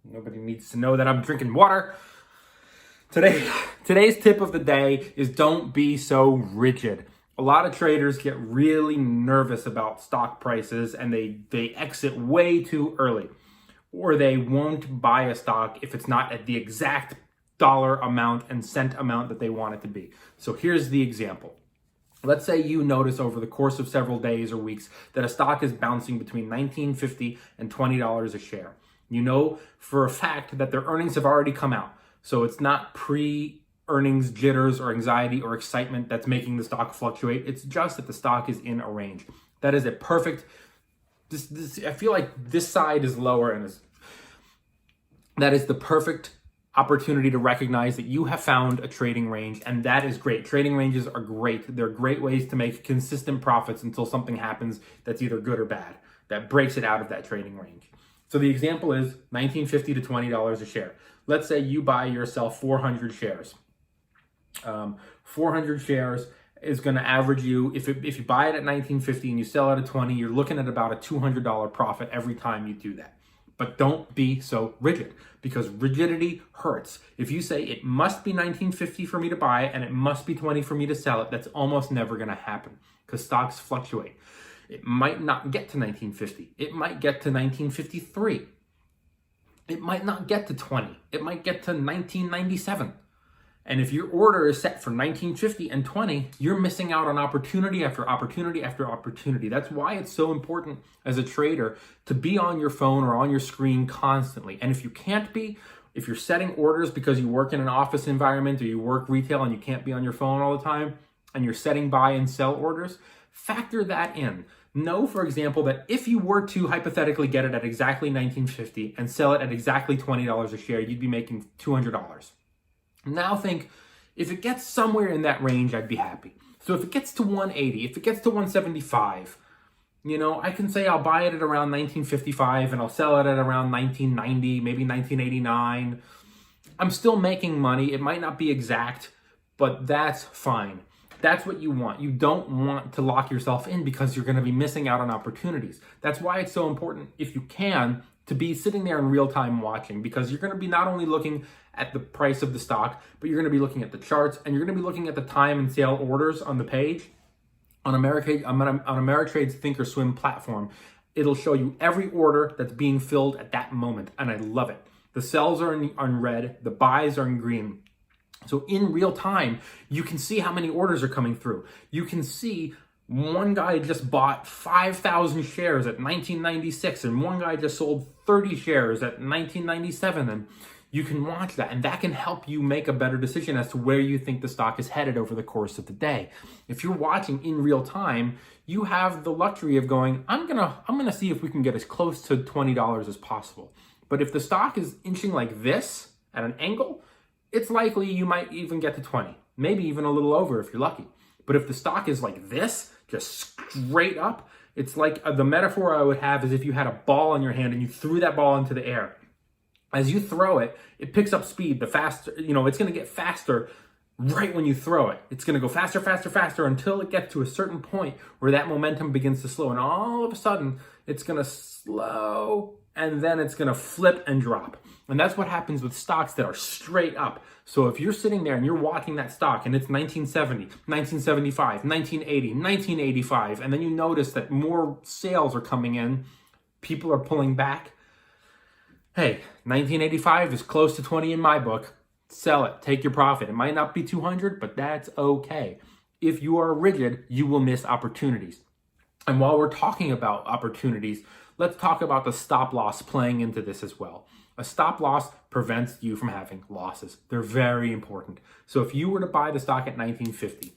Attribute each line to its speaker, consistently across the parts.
Speaker 1: Nobody needs to know that I'm drinking water. Today's tip of the day is don't be so rigid. A lot of traders get really nervous about stock prices and they exit way too early. Or they won't buy a stock if it's not at the exact dollar amount and cent amount that they want it to be. So here's the example. Let's say you notice over the course of several days or weeks that a stock is bouncing between $19.50 and $20 a share. You know for a fact that their earnings have already come out. So it's not pre-earnings jitters or anxiety or excitement that's making the stock fluctuate. It's just that the stock is in a range. That is a perfect, I feel like this side is lower and that is the perfect opportunity to recognize that you have found a trading range, and that is great. Trading ranges are great. They're great ways to make consistent profits until something happens that's either good or bad, that breaks it out of that trading range. So the example is $19.50 to $20 a share. Let's say you buy yourself 400 shares. 400 shares is going to average you, if you buy it at $19.50 and you sell it at $20, you're looking at about a $200 profit every time you do that. But don't be so rigid, because rigidity hurts. If you say it must be $19.50 for me to buy it and it must be $20 for me to sell it, that's almost never going to happen because stocks fluctuate. It might not get to $19.50. It might get to $19.53. It might not get to $20. It might get to $19.97. And if your order is set for $19.50 and $20, you're missing out on opportunity after opportunity after opportunity. That's why it's so important as a trader to be on your phone or on your screen constantly. And if you can't be, if you're setting orders because you work in an office environment or you work retail and you can't be on your phone all the time, and you're setting buy and sell orders, factor that in. Know, for example, that if you were to hypothetically get it at exactly $19.50 and sell it at exactly $20 a share, you'd be making $200. Now think, if it gets somewhere in that range, I'd be happy. So if it gets to 180, if it gets to 175, I can say I'll buy it at around 1955 and I'll sell it at around 1990, maybe 1989. I'm still making money. It might not be exact, but that's fine. That's what you want. You don't want to lock yourself in because you're going to be missing out on opportunities. That's why it's so important, if you can, to be sitting there in real time watching, because you're going to be not only looking at the price of the stock, but you're going to be looking at the charts and you're going to be looking at the time and sale orders on the page. On Ameritrade's Thinkorswim platform, it'll show you every order that's being filled at that moment, and I love it. The sells are in red, the buys are in green. So in real time, you can see how many orders are coming through. You can see one guy just bought 5,000 shares at 1996, and one guy just sold 30 shares at 1997, and you can watch that, and that can help you make a better decision as to where you think the stock is headed over the course of the day. If you're watching in real time, you have the luxury of going, I'm gonna see if we can get as close to $20 as possible. But if the stock is inching like this at an angle, it's likely you might even get to 20, maybe even a little over if you're lucky. But if the stock is like this, just straight up, it's like the metaphor I would have is if you had a ball in your hand and you threw that ball into the air. As you throw it, it picks up speed. The faster, it's going to get faster right when you throw it. It's going to go faster, faster, faster until it gets to a certain point where that momentum begins to slow. And all of a sudden, it's going to slow and then it's going to flip and drop. And that's what happens with stocks that are straight up. So if you're sitting there and you're watching that stock and it's 1970, 1975, 1980, 1985, and then you notice that more sales are coming in, people are pulling back. Hey, 1985 is close to 20 in my book. Sell it, take your profit. It might not be 200, but that's okay. If you are rigid, you will miss opportunities. And while we're talking about opportunities, let's talk about the stop loss playing into this as well. A stop loss prevents you from having losses. They're very important. So if you were to buy the stock at 1950,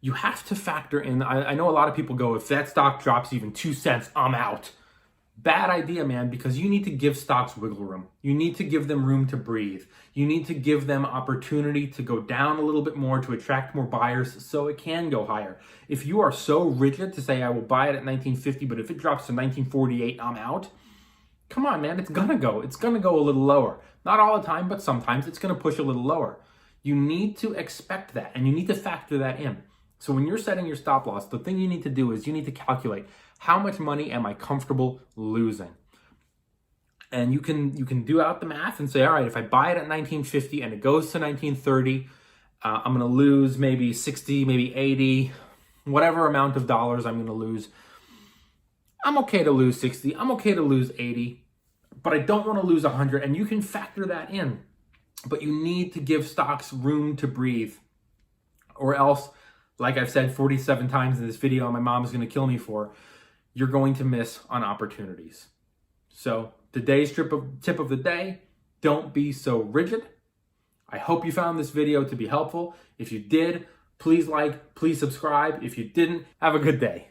Speaker 1: you have to factor in, I know a lot of people go, if that stock drops even 2 cents, I'm out. Bad idea, man, because you need to give stocks wiggle room. You need to give them room to breathe. You need to give them opportunity to go down a little bit more to attract more buyers so it can go higher. If you are so rigid to say, I will buy it at 1950, but if it drops to 1948, I'm out. Come on, man, it's gonna go. It's gonna go a little lower. Not all the time, but sometimes it's gonna push a little lower. You need to expect that and you need to factor that in. So when you're setting your stop loss, the thing you need to do is you need to calculate, how much money am I comfortable losing? And you can do out the math and say, all right, if I buy it at 1950 and it goes to 1930, I'm going to lose maybe 60, maybe 80, whatever amount of dollars I'm going to lose. I'm okay to lose 60. I'm okay to lose 80, but I don't want to lose 100. And you can factor that in. But you need to give stocks room to breathe, or else, like I've said 47 times in this video, and my mom is going to kill me for, you're going to miss on opportunities. So today's tip of the day, don't be so rigid. I hope you found this video to be helpful. If you did, please like, please subscribe. If you didn't, have a good day.